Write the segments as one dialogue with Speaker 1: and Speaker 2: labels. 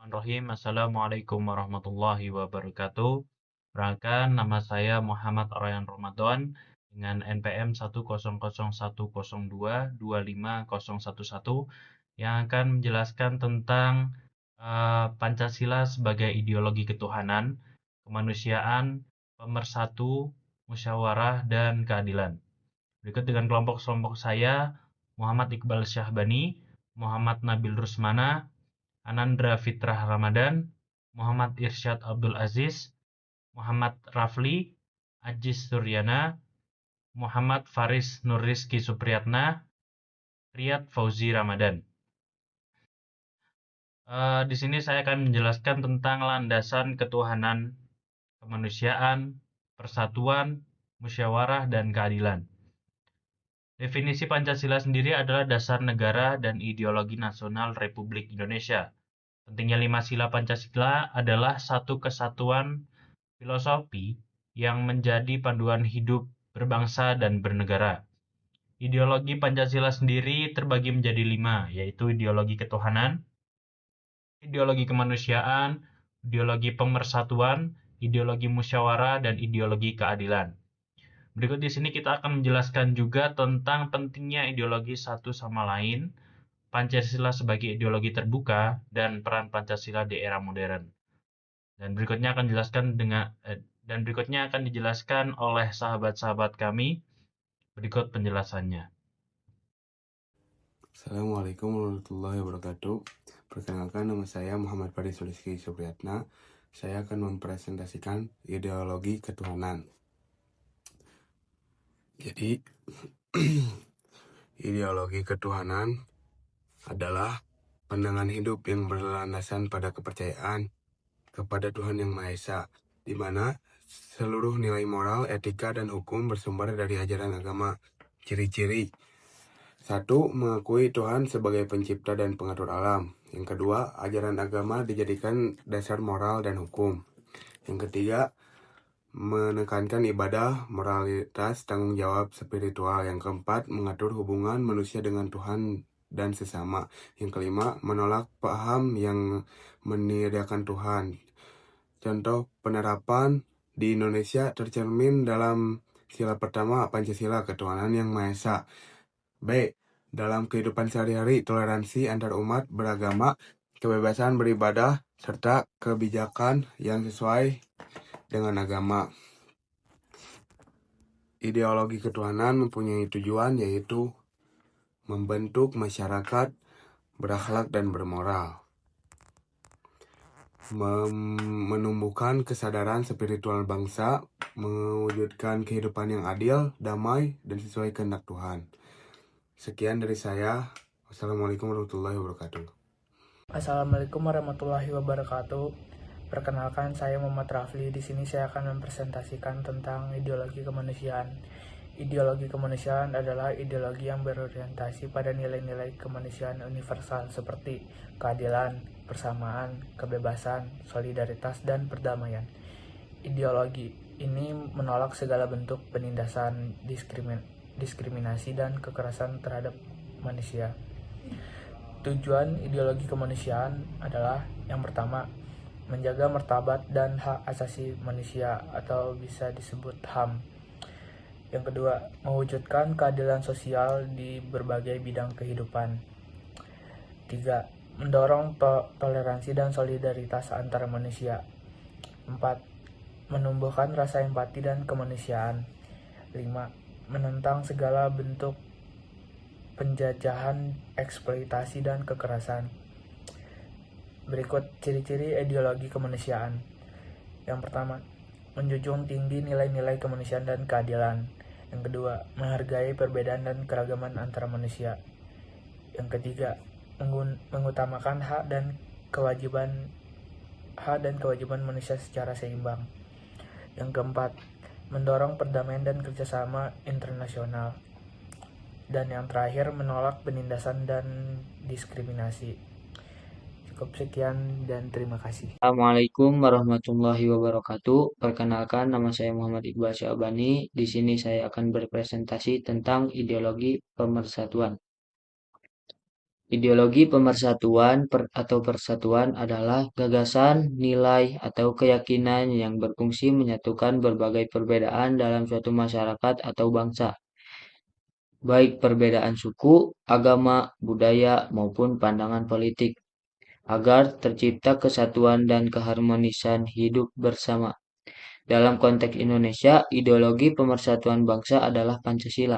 Speaker 1: Bismillahirrahmanirrahim. Assalamualaikum warahmatullahi wabarakatuh. Perkenalkan, nama saya Muhammad Ryan Ramadan dengan NPM 1001002250011 yang akan menjelaskan tentang Pancasila sebagai ideologi ketuhanan, kemanusiaan, pemersatu, musyawarah, dan keadilan. Berikut dengan kelompok-kelompok saya, Muhammad Iqbal Syahbani, Muhammad Nabil Rusmana, Anandra Fitrah Ramadan, Muhammad Irsyad Abdul Aziz, Muhammad Rafli, Ajis Suryana, Muhammad Faris Nurrizky Supriyatna, Riyad Fauzi Ramadan. Di sini saya akan menjelaskan tentang landasan ketuhanan, kemanusiaan, persatuan, musyawarah, dan keadilan. Definisi Pancasila sendiri adalah dasar negara dan ideologi nasional Republik Indonesia. Pentingnya 5 sila Pancasila adalah satu kesatuan filosofi yang menjadi panduan hidup berbangsa dan bernegara. Ideologi Pancasila sendiri terbagi menjadi 5, yaitu ideologi ketuhanan, ideologi kemanusiaan, ideologi pemersatuan, ideologi musyawarah, dan ideologi keadilan. Berikut di sini kita akan menjelaskan juga tentang pentingnya ideologi satu sama lain, Pancasila sebagai ideologi terbuka, dan peran Pancasila di era modern. Dan berikutnya akan dijelaskan oleh sahabat-sahabat kami. Berikut penjelasannya.
Speaker 2: Assalamualaikum warahmatullahi wabarakatuh. Perkenalkan, nama saya Muhammad Faris Nurrizky Supriyatna. Saya akan mempresentasikan ideologi ketuhanan. Jadi, ideologi ketuhanan adalah pandangan hidup yang berlandasan pada kepercayaan kepada Tuhan Yang Maha Esa, di mana seluruh nilai moral, etika, dan hukum bersumber dari ajaran agama. Ciri-ciri: 1. Mengakui Tuhan sebagai pencipta dan pengatur alam. Yang kedua, ajaran agama dijadikan dasar moral dan hukum. Yang ketiga, menekankan ibadah, moralitas, tanggung jawab spiritual. Yang keempat, mengatur hubungan manusia dengan Tuhan dan sesama. Yang kelima, menolak paham yang meniadakan Tuhan. Contoh penerapan di Indonesia tercermin dalam sila pertama Pancasila, ketuhanan yang Maha Esa. B. Dalam kehidupan sehari-hari, toleransi antar umat beragama, kebebasan beribadah, serta kebijakan yang sesuai dengan agama. Ideologi ketuhanan mempunyai tujuan, yaitu membentuk masyarakat berakhlak dan bermoral, menumbuhkan kesadaran spiritual bangsa, mewujudkan kehidupan yang adil, damai, dan sesuai kehendak Tuhan. Sekian dari saya. Wassalamualaikum warahmatullahi wabarakatuh.
Speaker 3: Assalamualaikum warahmatullahi wabarakatuh. Perkenalkan, saya Muhammad Rafli. Di sini saya akan mempresentasikan tentang ideologi kemanusiaan. Ideologi kemanusiaan adalah ideologi yang berorientasi pada nilai-nilai kemanusiaan universal seperti keadilan, persamaan, kebebasan, solidaritas, dan perdamaian. Ideologi ini menolak segala bentuk penindasan, diskriminasi, dan kekerasan terhadap manusia. Tujuan ideologi kemanusiaan adalah yang pertama, menjaga martabat dan hak asasi manusia atau bisa disebut HAM. Yang kedua, mewujudkan keadilan sosial di berbagai bidang kehidupan. 3. Mendorong toleransi dan solidaritas antar manusia. 4. Menumbuhkan rasa empati dan kemanusiaan. 5. Menentang segala bentuk penjajahan, eksploitasi, dan kekerasan. Berikut ciri-ciri ideologi kemanusiaan. Yang pertama, menjunjung tinggi nilai-nilai kemanusiaan dan keadilan. Yang kedua, menghargai perbedaan dan keragaman antara manusia. Yang ketiga, mengutamakan hak dan kewajiban manusia secara seimbang. Yang keempat, mendorong perdamaian dan kerjasama internasional. Dan yang terakhir, menolak penindasan dan diskriminasi. Cukup sekian dan terima kasih.
Speaker 4: Assalamualaikum warahmatullahi wabarakatuh. Perkenalkan, nama saya Muhammad Iqbal Syahbani. Di sini saya akan berpresentasi tentang ideologi pemersatuan. Ideologi pemersatuan atau persatuan adalah gagasan, nilai, atau keyakinan yang berfungsi menyatukan berbagai perbedaan dalam suatu masyarakat atau bangsa, baik perbedaan suku, agama, budaya, maupun pandangan politik, agar tercipta kesatuan dan keharmonisan hidup bersama. Dalam konteks Indonesia, ideologi pemersatuan bangsa adalah Pancasila.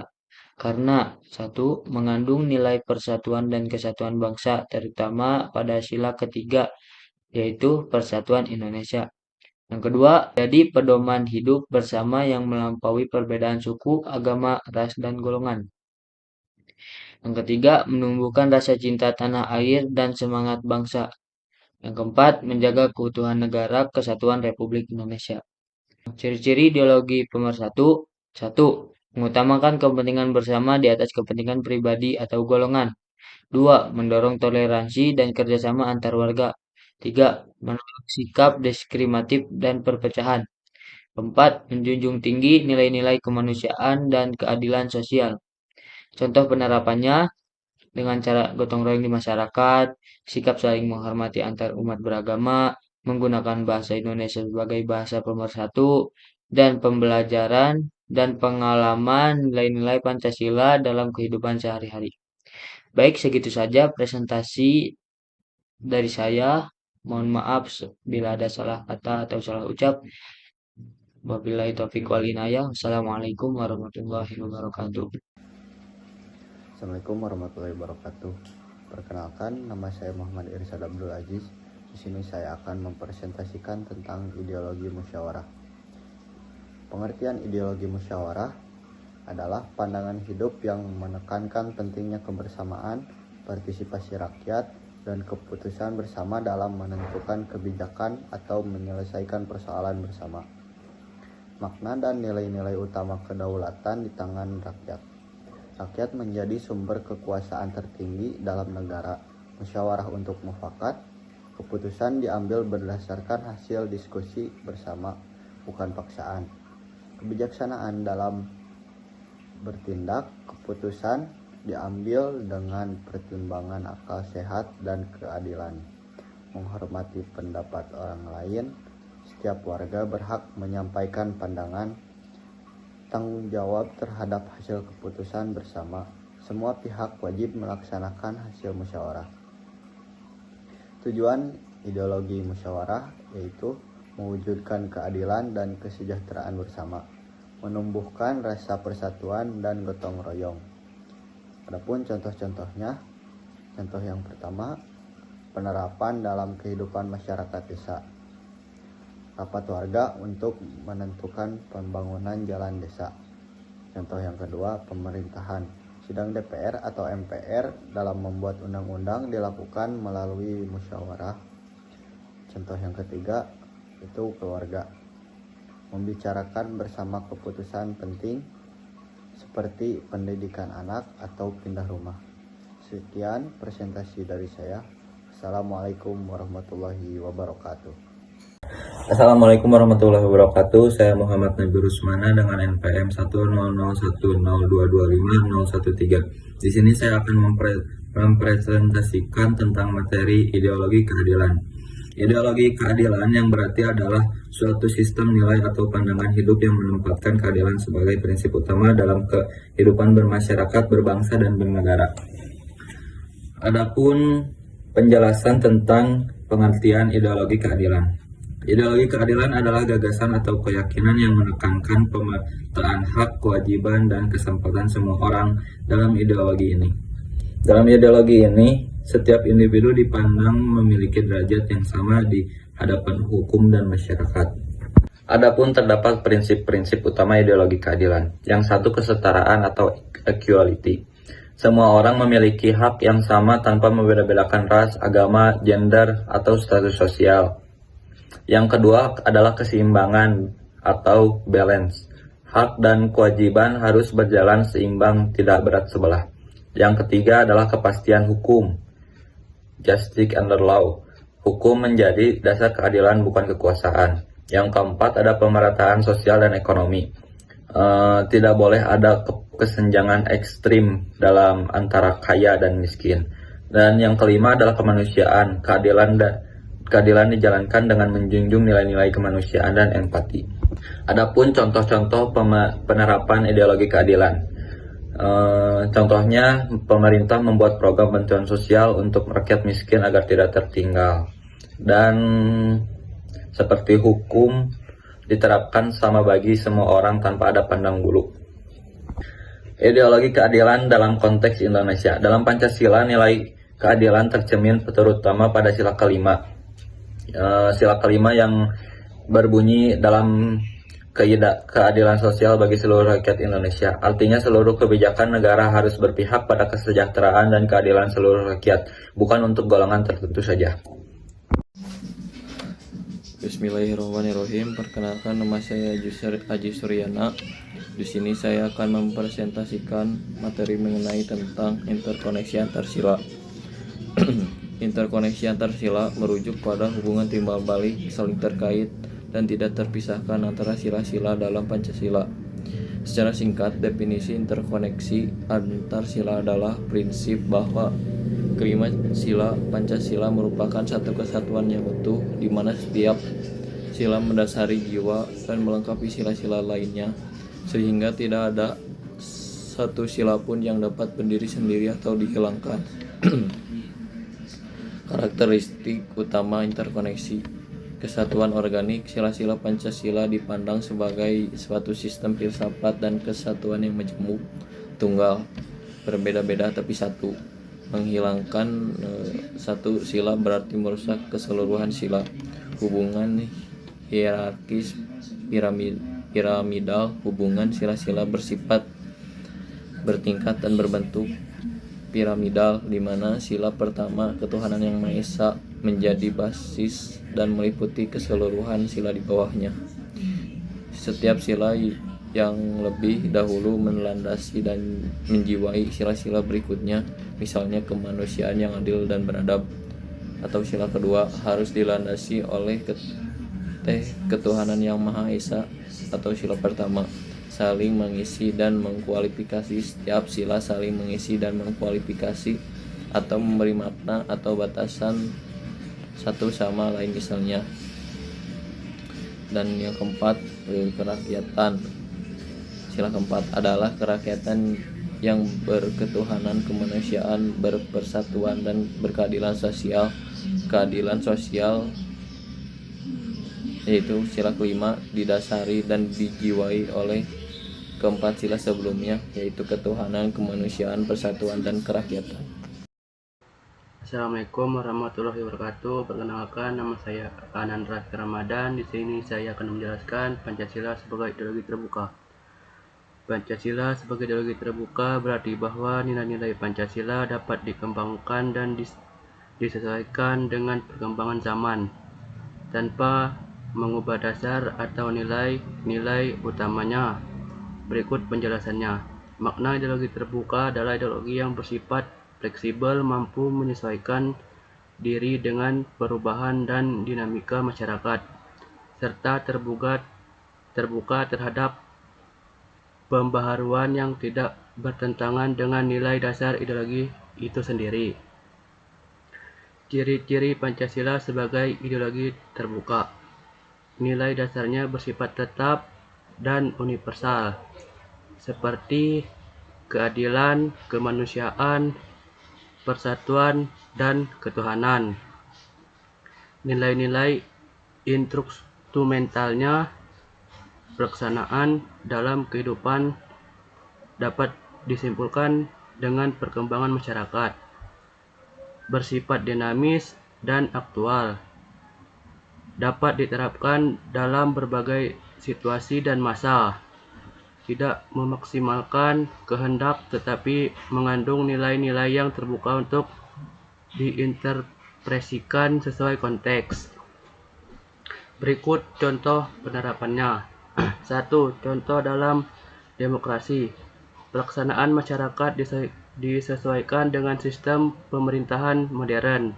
Speaker 4: Karena satu, mengandung nilai persatuan dan kesatuan bangsa, terutama pada sila ketiga, yaitu Persatuan Indonesia. Yang kedua, jadi pedoman hidup bersama yang melampaui perbedaan suku, agama, ras, dan golongan. Yang ketiga, menumbuhkan rasa cinta tanah air dan semangat bangsa. Yang keempat, menjaga keutuhan negara kesatuan Republik Indonesia. Ciri-ciri ideologi pemersatu: 1. Mengutamakan kepentingan bersama di atas kepentingan pribadi atau golongan. 2. Mendorong toleransi dan kerjasama antar warga. 3. Menolak sikap diskriminatif dan perpecahan. 4. Menjunjung tinggi nilai-nilai kemanusiaan dan keadilan sosial. Contoh penerapannya dengan cara gotong royong di masyarakat, sikap saling menghormati antar umat beragama, menggunakan bahasa Indonesia sebagai bahasa pemersatu, dan pembelajaran dan pengalaman nilai-nilai Pancasila dalam kehidupan sehari-hari. Baik, segitu saja presentasi dari saya. Mohon maaf bila ada salah kata atau salah ucap. Wabillahi taufiq wal hidayah. Wassalamualaikum warahmatullahi wabarakatuh.
Speaker 5: Assalamualaikum warahmatullahi wabarakatuh. Perkenalkan, nama saya Muhammad Irsad Abdul Aziz. Di sini saya akan mempresentasikan tentang ideologi musyawarah. Pengertian ideologi musyawarah adalah pandangan hidup yang menekankan pentingnya kebersamaan, partisipasi rakyat, dan keputusan bersama dalam menentukan kebijakan atau menyelesaikan persoalan bersama. Makna dan nilai-nilai utama kedaulatan di tangan rakyat. Rakyat menjadi sumber kekuasaan tertinggi dalam negara. Musyawarah untuk mufakat, keputusan diambil berdasarkan hasil diskusi bersama, bukan paksaan. Kebijaksanaan dalam bertindak, keputusan diambil dengan pertimbangan akal sehat dan keadilan. Menghormati pendapat orang lain, setiap warga berhak menyampaikan pandangan. Tanggung jawab terhadap hasil keputusan bersama. Semua pihak wajib melaksanakan hasil musyawarah. Tujuan ideologi musyawarah yaitu mewujudkan keadilan dan kesejahteraan bersama, menumbuhkan rasa persatuan dan gotong royong. Adapun contoh-contohnya, contoh yang pertama, penerapan dalam kehidupan masyarakat desa. Rapat warga untuk menentukan pembangunan jalan desa. Contoh yang kedua, pemerintahan. Sidang DPR atau MPR dalam membuat undang-undang dilakukan melalui musyawarah. Contoh yang ketiga, itu keluarga. Membicarakan bersama keputusan penting seperti pendidikan anak atau pindah rumah. Sekian presentasi dari saya. Assalamualaikum warahmatullahi wabarakatuh.
Speaker 6: Assalamualaikum warahmatullahi wabarakatuh. Saya Muhammad Nabi Rusmana dengan NPM 10010225013. Di sini saya akan mempresentasikan tentang materi ideologi keadilan. Ideologi keadilan yang berarti adalah suatu sistem nilai atau pandangan hidup yang menempatkan keadilan sebagai prinsip utama dalam kehidupan bermasyarakat, berbangsa, dan bernegara. Adapun penjelasan tentang pengertian ideologi keadilan. Ideologi keadilan adalah gagasan atau keyakinan yang menekankan pemetaan hak, kewajiban, dan kesempatan semua orang dalam ideologi ini. Dalam ideologi ini, setiap individu dipandang memiliki derajat yang sama di hadapan hukum dan masyarakat. Adapun terdapat prinsip-prinsip utama ideologi keadilan. Yang satu, kesetaraan atau equality. Semua orang memiliki hak yang sama tanpa membeda-bedakan ras, agama, gender, atau status sosial. Yang kedua adalah keseimbangan atau balance. Hak dan kewajiban harus berjalan seimbang, tidak berat sebelah. Yang ketiga adalah kepastian hukum. Justice under law. Hukum menjadi dasar keadilan, bukan kekuasaan. Yang keempat ada pemerataan sosial dan ekonomi. Tidak boleh ada kesenjangan ekstrim dalam antara kaya dan miskin. Dan yang kelima adalah kemanusiaan. Keadilan dijalankan dengan menjunjung nilai-nilai kemanusiaan dan empati. Adapun contoh-contoh penerapan ideologi keadilan. Contohnya, pemerintah membuat program bantuan sosial untuk rakyat miskin agar tidak tertinggal. Dan seperti hukum diterapkan sama bagi semua orang tanpa ada pandang bulu. Ideologi keadilan dalam konteks Indonesia. Dalam Pancasila, nilai keadilan tercermin terutama pada sila kelima. Sila kelima yang berbunyi dalam keadilan sosial bagi seluruh rakyat Indonesia. Artinya seluruh kebijakan negara harus berpihak pada kesejahteraan dan keadilan seluruh rakyat, bukan untuk golongan tertentu saja.
Speaker 7: Bismillahirrahmanirrahim. Perkenalkan, nama saya Aji Suryana. Di sini saya akan mempresentasikan materi mengenai tentang interkoneksi antar sila. Interkoneksi antar sila merujuk pada hubungan timbal balik saling terkait dan tidak terpisahkan antara sila-sila dalam Pancasila. Secara singkat, definisi interkoneksi antar sila adalah prinsip bahwa kelima sila Pancasila merupakan satu kesatuan yang utuh, di mana setiap sila mendasari jiwa dan melengkapi sila-sila lainnya, sehingga tidak ada satu sila pun yang dapat berdiri sendiri atau dihilangkan. Karakteristik utama interkoneksi: kesatuan organik. Sila-sila Pancasila dipandang sebagai suatu sistem filsafat dan kesatuan yang majemuk, tunggal, berbeda-beda tapi satu. Menghilangkan satu sila berarti merusak keseluruhan sila. Hubungan hierarkis piramidal. Hubungan sila-sila bersifat bertingkat dan berbentuk piramidal, di mana sila pertama, ketuhanan yang Maha Esa, menjadi basis dan meliputi keseluruhan sila di bawahnya. Setiap sila yang lebih dahulu melandasi dan menjiwai sila-sila berikutnya, misalnya kemanusiaan yang adil dan beradab, atau sila kedua harus dilandasi oleh ketuhanan yang Maha Esa, atau sila pertama saling mengisi dan mengkualifikasi. Setiap sila saling mengisi dan mengkualifikasi atau memberi makna atau batasan satu sama lain misalnya. Dan yang keempat, kerakyatan. Sila keempat adalah kerakyatan yang berketuhanan, kemanusiaan, berpersatuan, dan berkeadilan sosial. Keadilan sosial, yaitu sila kelima, didasari dan dijiwai oleh keempat sila sebelumnya, yaitu ketuhanan, kemanusiaan, persatuan, dan kerakyatan.
Speaker 8: Assalamualaikum warahmatullahi wabarakatuh. Perkenalkan, nama saya Anan Rafi Ramadan. Di sini saya akan menjelaskan Pancasila sebagai ideologi terbuka. Pancasila sebagai ideologi terbuka berarti bahwa nilai-nilai Pancasila dapat dikembangkan dan disesuaikan dengan perkembangan zaman tanpa mengubah dasar atau nilai-nilai utamanya. Berikut penjelasannya. Makna ideologi terbuka adalah ideologi yang bersifat fleksibel, mampu menyesuaikan diri dengan perubahan dan dinamika masyarakat, serta terbuka terhadap pembaharuan yang tidak bertentangan dengan nilai dasar ideologi itu sendiri. Ciri-ciri Pancasila sebagai ideologi terbuka. Nilai dasarnya bersifat tetap dan universal, seperti keadilan, kemanusiaan, persatuan, dan ketuhanan. Nilai-nilai instrumentalnya, pelaksanaan dalam kehidupan dapat disimpulkan dengan perkembangan masyarakat, bersifat dinamis dan aktual, dapat diterapkan dalam berbagai situasi dan masa, tidak memaksimalkan kehendak tetapi mengandung nilai-nilai yang terbuka untuk diinterpretasikan sesuai konteks. Berikut contoh penerapannya. 1. Contoh dalam demokrasi. Pelaksanaan masyarakat disesuaikan dengan sistem pemerintahan modern.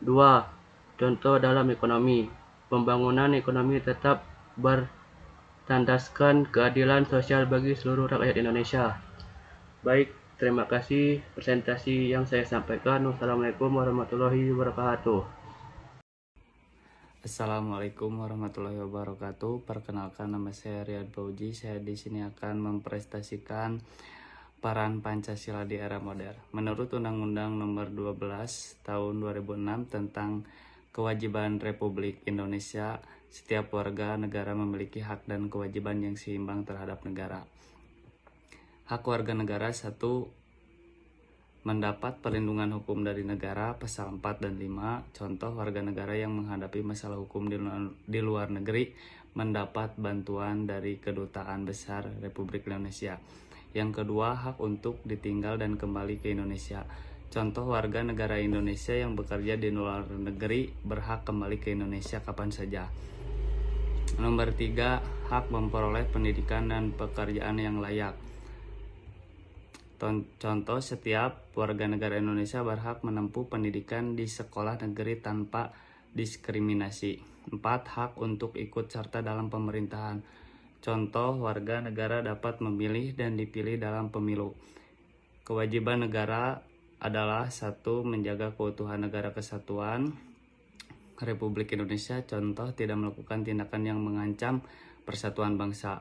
Speaker 8: 2. Contoh dalam ekonomi. Pembangunan ekonomi tetap bertandaskan keadilan sosial bagi seluruh rakyat Indonesia, baik Terima kasih presentasi yang saya sampaikan. Wassalamualaikum warahmatullahi wabarakatuh.
Speaker 9: Assalamualaikum warahmatullahi wabarakatuh. Perkenalkan, nama saya Riyad Bauji. Saya di sini akan mempresentasikan peran Pancasila di era modern. Menurut Undang-Undang Nomor 12 Tahun 2006 tentang Kewajiban Republik Indonesia, setiap warga negara memiliki hak dan kewajiban yang seimbang terhadap negara. Hak warga negara 1. Mendapat perlindungan hukum dari negara, pasal 4 dan 5. Contoh, warga negara yang menghadapi masalah hukum di luar negeri mendapat bantuan dari Kedutaan Besar Republik Indonesia. Yang kedua, hak untuk ditinggal dan kembali ke Indonesia. Contoh, warga negara Indonesia yang bekerja di luar negeri berhak kembali ke Indonesia kapan saja. Nomor 3, hak memperoleh pendidikan dan pekerjaan yang layak. Contoh, setiap warga negara Indonesia berhak menempuh pendidikan di sekolah negeri tanpa diskriminasi. 4, hak untuk ikut serta dalam pemerintahan. Contoh, warga negara dapat memilih dan dipilih dalam pemilu. Kewajiban negara adalah 1. Menjaga keutuhan negara kesatuan Republik Indonesia. Contoh, tidak melakukan tindakan yang mengancam persatuan bangsa.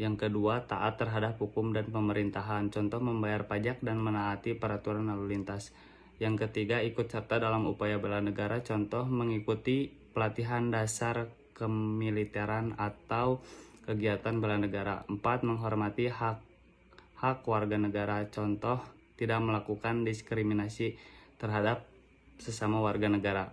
Speaker 9: Yang kedua, taat terhadap hukum dan pemerintahan. Contoh, membayar pajak dan menaati peraturan lalu lintas. Yang ketiga, ikut serta dalam upaya bela negara. Contoh, mengikuti pelatihan dasar kemiliteran atau kegiatan bela negara. 4. Menghormati hak warga negara. Contoh, tidak melakukan diskriminasi terhadap sesama warga negara.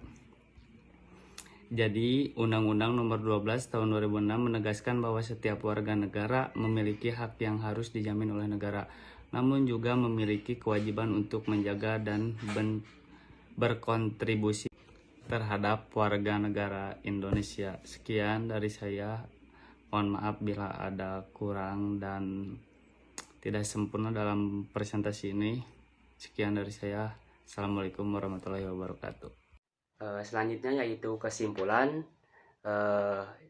Speaker 9: Jadi, Undang-Undang Nomor 12 Tahun 2006 menegaskan bahwa setiap warga negara memiliki hak yang harus dijamin oleh negara, namun juga memiliki kewajiban untuk menjaga dan berkontribusi terhadap warga negara Indonesia. Sekian dari saya. Mohon maaf bila ada kurang dan tidak sempurna dalam presentasi ini. Sekian dari saya. Assalamualaikum warahmatullahi wabarakatuh.
Speaker 10: Selanjutnya yaitu kesimpulan.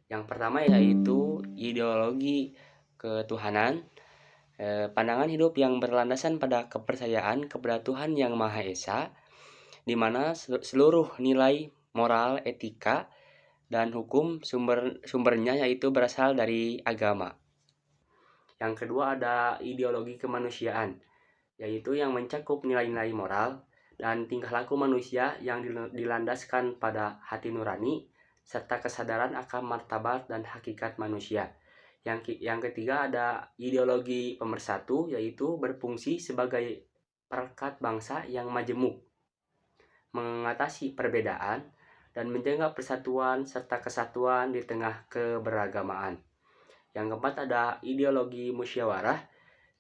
Speaker 10: Yang pertama yaitu ideologi ketuhanan. Pandangan hidup yang berlandasan pada kepercayaan kepada Tuhan Yang Maha Esa, di mana seluruh nilai moral, etika, dan hukum sumbernya yaitu berasal dari agama. Yang kedua ada ideologi kemanusiaan, yaitu yang mencakup nilai-nilai moral dan tingkah laku manusia yang dilandaskan pada hati nurani serta kesadaran akan martabat dan hakikat manusia. Yang ketiga ada ideologi pemersatu, yaitu berfungsi sebagai perekat bangsa yang majemuk, mengatasi perbedaan dan menjaga persatuan serta kesatuan di tengah keberagamaan. Yang keempat ada ideologi musyawarah,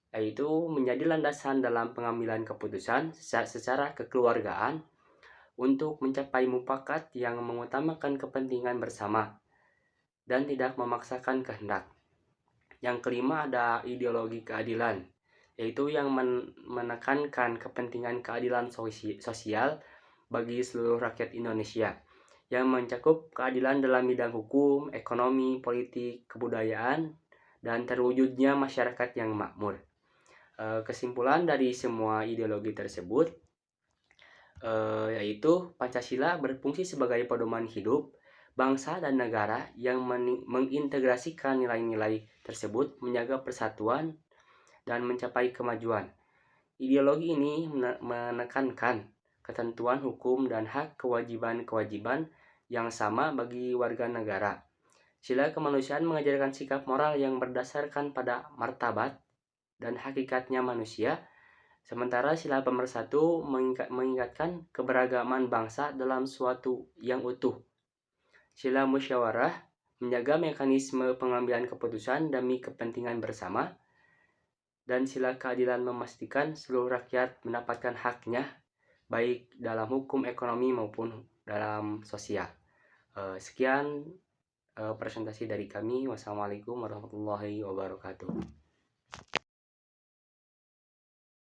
Speaker 10: yaitu menjadi landasan dalam pengambilan keputusan secara kekeluargaan untuk mencapai mufakat yang mengutamakan kepentingan bersama dan tidak memaksakan kehendak. Yang kelima ada ideologi keadilan, yaitu yang menekankan kepentingan keadilan sosial bagi seluruh rakyat Indonesia, yang mencakup keadilan dalam bidang hukum, ekonomi, politik, kebudayaan, dan terwujudnya masyarakat yang makmur. Kesimpulan dari semua ideologi tersebut yaitu Pancasila berfungsi sebagai pedoman hidup bangsa dan negara yang mengintegrasikan nilai-nilai tersebut, menjaga persatuan, dan mencapai kemajuan. Ideologi ini menekankan ketentuan hukum dan hak kewajiban-kewajiban yang sama bagi warga negara. Sila kemanusiaan mengajarkan sikap moral yang berdasarkan pada martabat dan hakikatnya manusia, sementara sila pemersatu mengingatkan keberagaman bangsa dalam suatu yang utuh. Sila musyawarah menjaga mekanisme pengambilan keputusan demi kepentingan bersama, dan sila keadilan memastikan seluruh rakyat mendapatkan haknya, baik dalam hukum, ekonomi, maupun dalam sosial. Sekian presentasi dari kami. Wassalamualaikum warahmatullahi wabarakatuh.